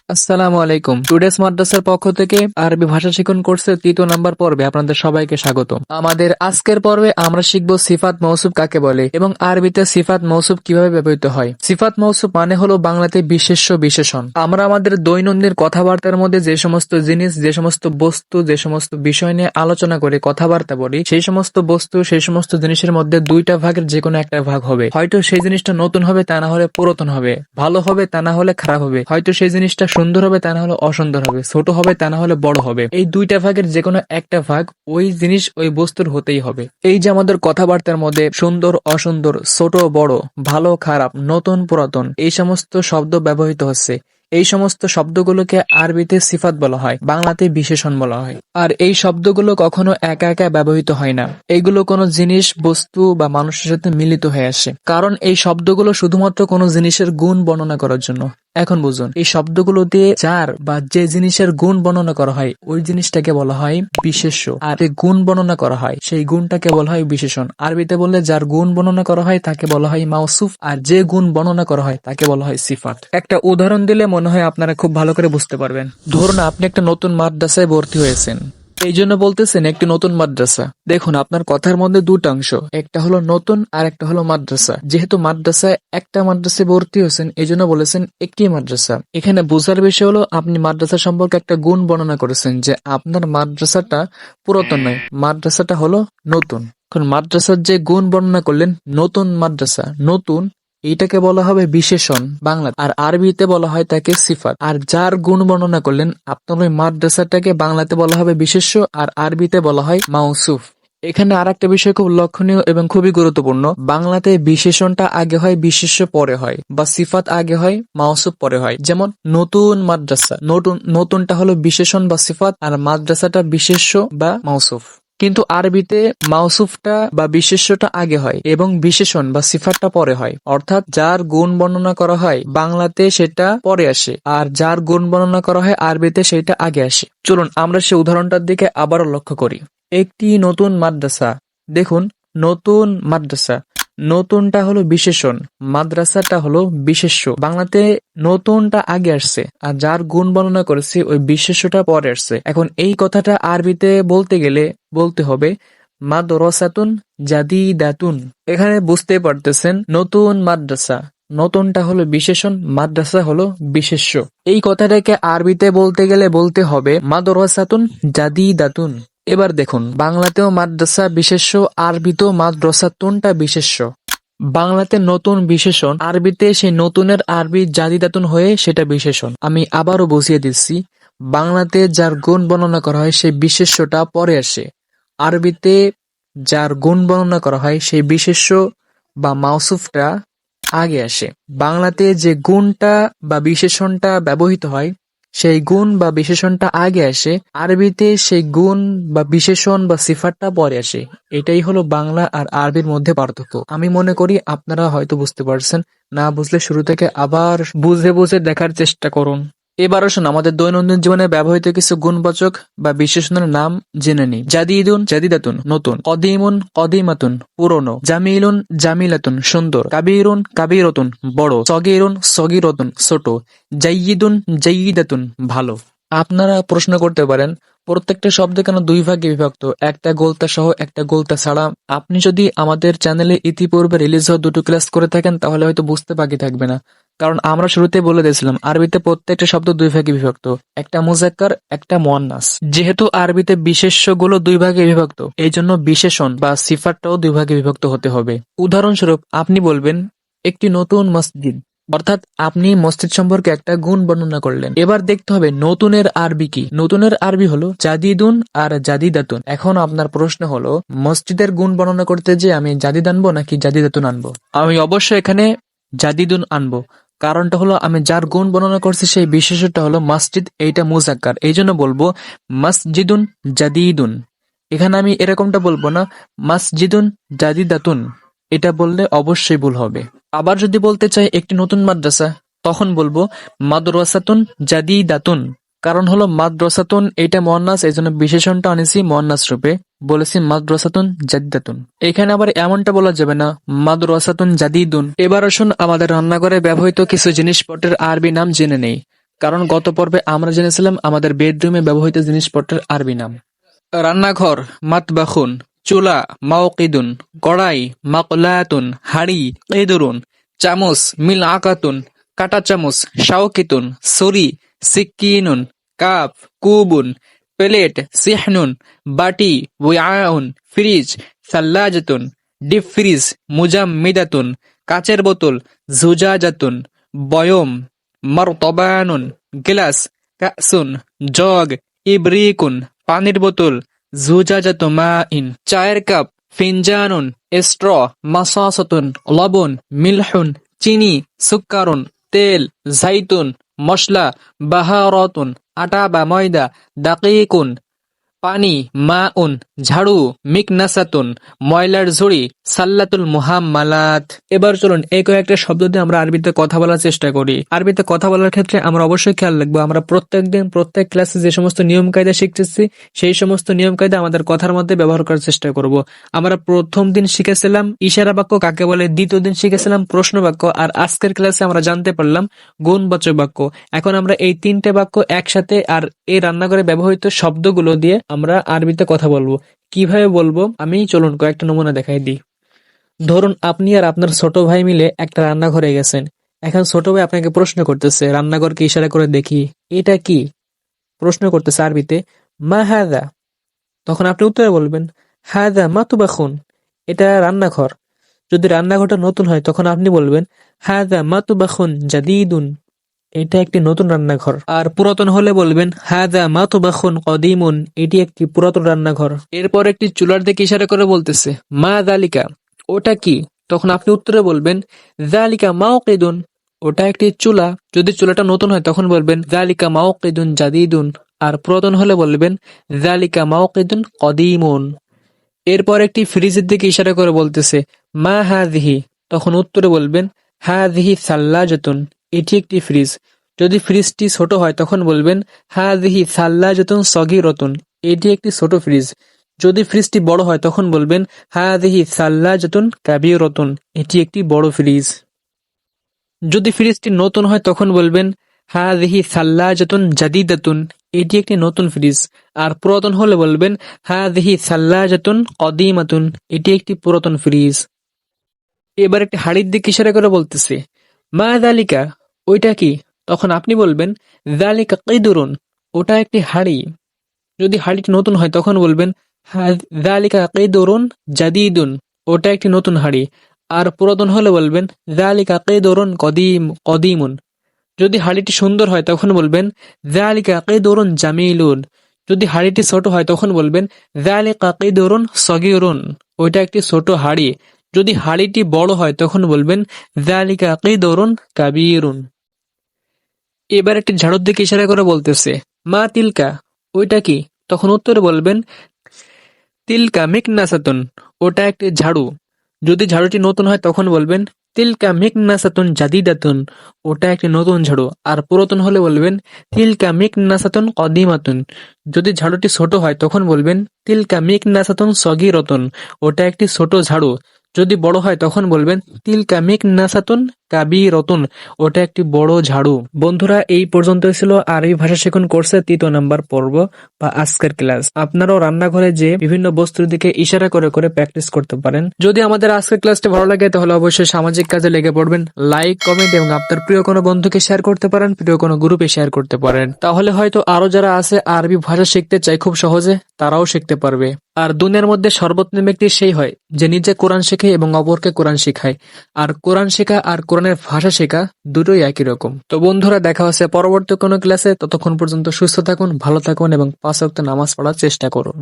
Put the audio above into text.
আসসালামু আলাইকুম। টুডেস মাদ্রাসার পক্ষ থেকে আরবি ভাষা শিক্ষণ কোর্সের 3য় নাম্বার পর্বে আপনাদের সবাইকে স্বাগত। আমাদের আজকের পর্বে আমরা শিখব সিফাত মৌসুফ কাকে বলে এবং আরবিতে সিফাত মৌসুফ কিভাবে ব্যবহৃত হয়। সিফাত মৌসুফ মানে হলো বাংলাতে বিশেষ্য বিশেষণ। আমরা আমাদের দৈনন্দিন কথাবার্তার মধ্যে যে সমস্ত জিনিস, যে সমস্ত বস্তু, যে সমস্ত বিষয় নিয়ে আলোচনা করে কথাবার্তা বলি, সেই সমস্ত বস্তু, সেই সমস্ত জিনিসের মধ্যে দুইটা ভাগের যে কোনো একটা ভাগ হবে। হয়তো সেই জিনিসটা নতুন হবে, তা না হলে পুরাতন হবে, ভালো হবে, তা না হলে খারাপ হবে, হয়তো সেই জিনিসটা সুন্দর হবে, তা না হলে অসুন্দর হবে, ছোট হবে, তা না হলে বড় হবে। এই দুইটা ভাগের যে কোনো একটা ভাগ ওই জিনিস ওই বস্তুর হতেই হবে। এই যে আমাদের কথাবার্তার মধ্যে সুন্দর অসুন্দর, ছোট বড়, ভালো খারাপ, নতুন পুরাতন এই সমস্ত শব্দ ব্যবহৃত হচ্ছে, এই সমস্ত শব্দগুলোকে আরবিতে সিফাত বলা হয়, বাংলাতে বিশেষণ বলা হয়। আর এই শব্দগুলো কখনো একা একা ব্যবহৃত হয় না, এইগুলো কোনো জিনিস, বস্তু বা মানুষের সাথে মিলিত হয়ে আসে। কারণ এই শব্দগুলো শুধুমাত্র কোনো জিনিসের গুণ বর্ণনা করার জন্য। এখন বুঝুন, এই শব্দগুলো দিয়ে যার বা যে জিনিসের গুণ বর্ণনা করা হয় ওই জিনিসটাকে বলা হয় বিশেষ্য, আর যে গুণ বর্ণনা করা হয় সেই গুণটাকে বলা হয় বিশেষণ। আরবিতে বললে যার গুণ বর্ণনা করা হয় তাকে বলা হয় মাউসুফ, আর যে গুণ বর্ণনা করা হয় তাকে বলা হয় সিফাত। একটা উদাহরণ দিলে মনে হয় আপনারা খুব ভালো করে বুঝতে পারবেন। ধরুন আপনি একটা নতুন মাদ্রাসায় ভর্তি হয়েছেন, এই জন্য বলতেছেন একটি নতুন মাদ্রাসা। দেখুন আপনার কথার মধ্যে দুটো অংশ, একটা হলো নতুন আর একটা হলো মাদ্রাসা। যেহেতু মাদ্রাসায় একটা মাদ্রাসায় ভর্তি হয়েছেন এই জন্য বলেছেন একটি মাদ্রাসা। এখানে বোঝার বিষয় হলো আপনি মাদ্রাসা সম্পর্কে একটা গুণ বর্ণনা করেছেন যে আপনার মাদ্রাসাটা পুরাতন নয়, মাদ্রাসাটা হলো নতুন। এখন মাদ্রাসার যে গুণ বর্ণনা করলেন, নতুন মাদ্রাসা, নতুন, এইটাকে বলা হবে বিশেষণ বাংলা, আর আরবিতে বলা হয় তাকে সিফাত। আর যার গুণ বর্ণনা করলেন আপনার ওই মাদ্রাসাটাকে বাংলাতে বলা হবে বিশেষ্য, আর আরবিতে বলা হয় মাউসুফ। এখানে আর একটা বিষয় খুব লক্ষণীয় এবং খুবই গুরুত্বপূর্ণ, বাংলাতে বিশেষণটা আগে হয়, বিশেষ্য পরে হয়, বা সিফাত আগে হয়, মাউসুফ পরে হয়। যেমন নতুন মাদ্রাসা, নতুনটা হলো বিশেষণ বা সিফাত, আর মাদ্রাসাটা বিশেষ্য বা মাউসুফ। কিন্তু আরবিতে মাউসুফটা বা বিশেষ্যটা আগে হয় এবং বিশেষণ বা সিফাতটা পরে হয়। অর্থাৎ যার গুণ বর্ণনা করা হয় বাংলাতে সেটা পরে আসে, আর যার গুণ বর্ণনা করা হয় আরবিতে সেটা আগে আসে। চলুন আমরা সেই উদাহরণটার দিকে আবারও লক্ষ্য করি। একটি নতুন মাদ্রাসা। দেখুন, নতুন মাদ্রাসা, নতুনটা হলো বিশেষণ, মাদ্রাসাটা হলো বিশেষ্য। বাংলাতে নতুনটা আগে আসছে আর যার গুণ বর্ণনা করেছি ওই বিশেষ্যটা পরে আসছে। এখন এই কথাটা আরবিতে বলতে গেলে বলতে হবে মাদ্রাসাতুন জাদিদাতুন। এখানে বুঝতে পারতেছেন নতুন মাদ্রাসা, নতুনটা হলো বিশেষণ, মাদ্রাসা হলো বিশেষ্য। এই কথাটাকে আরবিতে বলতে গেলে বলতে হবে মাদ্রাসাতুন জাদিদাতুন। এবার দেখুন, বাংলাতেও মাদ্রাসা বিশেষ্য, আরবিতেও মাদ্রাসাতুনটা বিশেষ্য। বাংলাতে নতুন বিশেষণ, আরবিতে সেই নতুনের আরবি জাদিদাতুন হয়ে সেটা বিশেষণ। আমি আবারও বুঝিয়ে দিচ্ছি, বাংলাতে যার গুণ বর্ণনা করা হয় সেই বিশেষ্যটা পরে আসে, আরবিতে যার গুণ বর্ণনা করা হয় সেই বিশেষ্য বা মাউসুফটা আগে আসে। বাংলাতে যে গুণটা বা বিশেষণটা ব্যবহৃত হয় সেই গুণ বা বিশেষণটা আগে আসে, আরবিতে সেই গুণ বা বিশেষণ বা সিফাতটা পরে আসে। এটাই হলো বাংলা আর আরবির মধ্যে পার্থক্য। আমি মনে করি আপনারা হয়তো বুঝতে পারছেন, না বুঝলে শুরু থেকে আবার বুঝে বুঝে দেখার চেষ্টা করুন। এবার আসুন আমাদের দৈনন্দিন জীবনে ব্যবহৃত কিছু গুণবাচক বা বিশেষণের নাম জেনে নিই। জাদিদুন জাদিদাতুন নতুন, কদিমুন কদিমাতুন পুরনো, জামিলুন জামিলাতুন সুন্দর, কাবিরুন কাবিরতুন বড়, সগিরুন সগিরতুন ছোট, জাইয়িদুন জাইয়িদাতুন ভালো। আপনারা প্রশ্ন করতে পারেন প্রত্যেকটা শব্দ কেন দুই ভাগে বিভক্ত, একটা গোলতা সহ একটা গোলতা ছাড়া? আপনি যদি আমাদের চ্যানেলে ইতিপূর্বে রিলিজ হওয়া দুটো ক্লাস করে থাকেন তাহলে হয়তো বুঝতে বাকি থাকবে না। কারণ আমরা শুরুতেই বলে দিয়েছিলাম আরবিতে প্রত্যেকটা শব্দ দুই ভাগে বিভক্ত, একটা মুজাক্কার একটা মুয়ান্নাস। যেহেতু আরবিতে বিশেষ্যগুলো দুই ভাগে বিভক্ত এই জন্য বিশেষণ বা সিফাতটাও দুই ভাগে বিভক্ত হতে হবে। উদাহরণস্বরূপ আপনি বলবেন একটি নতুন মসজিদ, অর্থাৎ আপনি মসজিদ সম্পর্কে একটা গুণ বর্ণনা করলেন। এবার দেখতে হবে নতুনের আরবি কি। নতুনের আরবি হলো জাদিদুন আর জাদিদাতুন। এখন আপনার প্রশ্ন হলো মসজিদের গুণ বর্ণনা করতে যে আমি জাদিদ আনবো নাকি জাদিদাতুন আনবো? আমি অবশ্যই এখানে জাদিদুন আনবো। কারণটা হলো আমি যার গুণ বর্ণনা করছি সেই বিশেষটা হলো মসজিদ, এইটা মুজাক্কার, এই জন্য বলবো মসজিদুন জাদিদুন। এখানে আমি এরকমটা বলবো না মসজিদুন জাদিদাতুন, এটা বললে অবশ্যই ভুল হবে। আবার যদি বলতে চাই একটি নতুন মাদ্রাসা, তখন বলবো মাদ্রাসাতুন জাদিদাতুন। কারণ হলো মাদ্রাসাতুন এটা মুয়ান্নাস, এই জন্য বিশেষণটা আনেছি মুয়ান্নাস রূপে, বলেছি মাদ্রাসাতুন জাদিদাতুন। এখানে আবার এমনটা বলা যাবে না মাদ্রাসাতুন জাদিদুন। এবার আসুন আমাদের রান্নাঘরে ব্যবহৃত কিছু জিনিসপত্রের আরবি নাম জেনে নেই। কারণ গত পর্বে আমরা জেনেছিলাম আমাদের বেডরুমে ব্যবহৃত জিনিসপত্রের আরবি নাম। রান্নাঘর মাতবাখুন, চুলা মাওকিদুন, কড়াই মাকলাতুন, হাড়ি কেদুরুন, চামচ মিলআকাতুন, কাঁটা চামচ শাওকিতুন, ছুরি সিক্কিনুন, কাপ কুবুন, প্লেট সিহনুন, বাটি ওয়াউন, ফ্রিজ সাল্লাজাতুন, ডিপ ফ্রিজ মুজাম্মিদাতুন, কাচের বোতল জুজাজাতুন, বয়ম মারতবানুন, গ্লাস কাসুন, জগ ইবরিকুন, পানির বোতল জুজাজাতু মাইন, চায়ের কাপ ফিনজানুন, স্ট্র মাসাসাতুন, লবণ মিলহুন, চিনি সুক্কারুন, তেল জাইতুন, মশলা বাহারাতুন, আটা বা ময়দা দাকিকুন, পানি মাউন, ঝাড়ু মিকনাসাতুন, ময়লার ঝুড়ি সাল্লাতুল মুহাম্মালাত। এবার চলুন এই কয়েকটা শব্দ দিয়ে আমরা আরবিতে কথা বলার চেষ্টা করি। আরবিতে কথা বলার ক্ষেত্রে আমরা অবশ্যই খেয়াল রাখবো আমরা প্রত্যেকদিন প্রত্যেক ক্লাসে যে সমস্ত নিয়ম কায়দা শিখতেছি সেই সমস্ত নিয়ম কায়দা আমাদের কথার মধ্যে ব্যবহার করার চেষ্টা করব। আমরা প্রথম দিন শিখেছিলাম ইশারা বাক্য কাকে বলে, দ্বিতীয় দিন শিখেছিলাম প্রশ্ন বাক্য, আর আজকের ক্লাসে আমরা জানতে পারলাম গুণবাচক বাক্য। এখন আমরা এই তিনটে বাক্য একসাথে আর এই রান্নাঘরে ব্যবহৃত শব্দগুলো দিয়ে আমরা আরবিতে কথা বলবো। কিভাবে বলবো আমি চলুন কয়েকটা নমুনা দেখাই দিই। ধরুন আপনি আর আপনার ছোট ভাই মিলে একটা রান্নাঘরে গেছেন। এখন ছোট ভাই আপনাকে প্রশ্ন করতেছে, রান্নাঘরকে ইশারা করে দেখি এটা কি, প্রশ্ন করতেছে আরবিতে মা হাদা। তখন আপনি উত্তরে বলবেন হাদা মাতুবাখুন, এটা রান্নাঘর। যদি রান্নাঘরটা নতুন হয় তখন আপনি বলবেন হাদা মাতুবাখুন জাদিদুন, এটা একটি নতুন রান্নাঘর। আর পুরাতন হলে বলবেন হাদা মাতুবাখুন কদিমুন, এটি একটি পুরাতন রান্নাঘর। এরপর একটি চুলার দিকে ইশারা করে বলতেছে মা যালিকা, ওটা কি? তখন আপনি উত্তরে বলবেন যালিকা মাওকিদুন, ওটা একটি চুলা। যদি চুলাটা নতুন হয় তখন বলবেন যালিকা মাওকিদুন জাদিদুন, আর পুরাতন হলে বলবেন যালিকা মাওকিদুন কদিমুন। এরপর একটি ফ্রিজের দিকে ইশারা করে বলতেছে মা হাযিহি, তখন উত্তরে বলবেন হাযিহি সাল্লাজাতুন, এটি একটি ফ্রিজ। যদি ফ্রিজটি ছোট হয় তখন বলবেন হাযিহি সাল্লাজাতুন সগীরাতুন, এটি একটি ছোট ফ্রিজ। যদি ফ্রিজটি বড় হয় তখন বলবেন হাযিহি সাল্লাজাতুন কাবীরাতুন, এটি একটি বড় ফ্রিজ। যদি ফ্রিজটি নতুন হয় তখন বলবেন হাযিহি সাল্লাজাতুন জাদিদাতুন, এটি একটি নতুন ফ্রিজ। আর পুরাতন হলে বলবেন হাযিহি সাল্লাজাতুন কদিমাতুন, এটি একটি পুরাতন ফ্রিজ। এবার একটি হাড়ির দিকে ইশারা করে বলতেছে মা যালিকা, ওইটা কি? তখন আপনি বলবেন যালিকা কিদরুন, ওটা একটি হাড়ি। যদি হাড়িটি নতুন হয় তখন বলবেন যালিকা কিদরুন জাদিদুন, ওটা একটি নতুন হাড়ি। আর পুরাতন হলে বলবেন যালিকা কিদরুন কদিমুন। যদি হাড়িটি সুন্দর হয় তখন বলবেন যালিকা কিদরুন জামিলুন। যদি হাড়িটি ছোট হয় তখন বলবেন যালিকা কিদরুন সগীরুন, ওইটা একটি ছোট হাড়ি। যদি হাড়িটি বড় হয় তখন বলবেন যালিকা কিদরুন কাবীরুন। এবার একটি ঝাড়ুর দিকে ইশারা করে বলতেছে মা তিলকা, ওইটা কি? তখন উত্তরে বলবেন তিলকা মিকনাসাতুন, ওটা একটি ঝাড়ু। যদি ঝাড়ুটি নতুন হয় তখন বলবেন তিলকা মিকনাসাতুন জাদিদাতুন, ওটা একটি নতুন ঝাড়ু। আর পুরাতন হলে বলবেন তিলকা মিকনাসাতুন কদিমাতুন। যদি ঝাড়ুটি ছোট হয় তখন বলবেন তিলকা মিকনাসাতুন সগীরাতুন, ওটা একটি ছোট ঝাড়ু। যদি বড় হয় তখন বলবেন তিলকা মিকনাসাতুন কাবীরাতুন, ওটা একটি বড় ঝাড়ু। বন্ধুরা এই পর্যন্তই ছিল আরবি ভাষা শিখুন কোর্সের ৩য় নাম্বার পর্ব বা আজকের ক্লাস। আপনারাও রান্নাঘরে যে বিভিন্ন বস্তুর দিকে ইশারা করে করে প্র্যাকটিস করতে পারেন। যদি আমাদের আজকের ক্লাসটি ভালো লাগে তাহলে অবশ্যই সামাজিক কাজে লেগে পড়বেন, লাইক কমেন্ট এবং আপনার প্রিয় কোনো বন্ধুকে শেয়ার করতে পারেন, প্রিয় কোনো গ্রুপে শেয়ার করতে পারেন। তাহলে হয়তো আরো যারা আছে আরবি ভাষা শিখতে চায় খুব সহজে, তারাও শিখতে পারবে। আর দুনিয়ার মধ্যে সর্বোত্তম ব্যক্তি সেই হয় যে নিজে কোরআন শেখে এবং অপরকে কোরআন শেখায়। আর কোরআন শেখা আর কোরআনের ভাষা শেখা দুটোই একই রকম। তো বন্ধুরা দেখা হচ্ছে পরবর্তী কোনো ক্লাসে। ততক্ষণ পর্যন্ত সুস্থ থাকুন, ভালো থাকুন এবং 5 ওয়াক্ত নামাজ পড়ার চেষ্টা করুন।